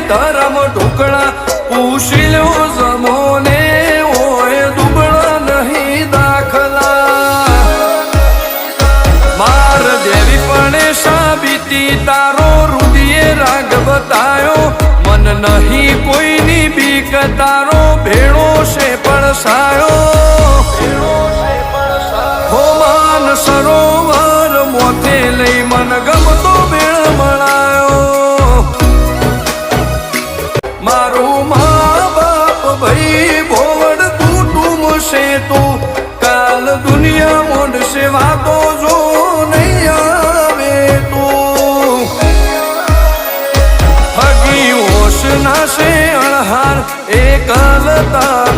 ધરમ ઢોકળા પૂછી લો જમોને ઓય દુબળા નહીં દાખલા માર દેવી પણ સાબિતી તારો રુદિયે રાગ બતાયો મન નહીં કોઈની બીક તારો ભેળો છે પડસાયો હો માન સરોવર મોથે લઈ મન ગમતો ભેળ મળાયો મારું મા બાપ ભાઈ ભોવડ કુટુંબ છે તું કાલ દુનિયા મોડશે વાતો જો નહીં આવે તું હગી હોશ નાશે અણહાર એકલતા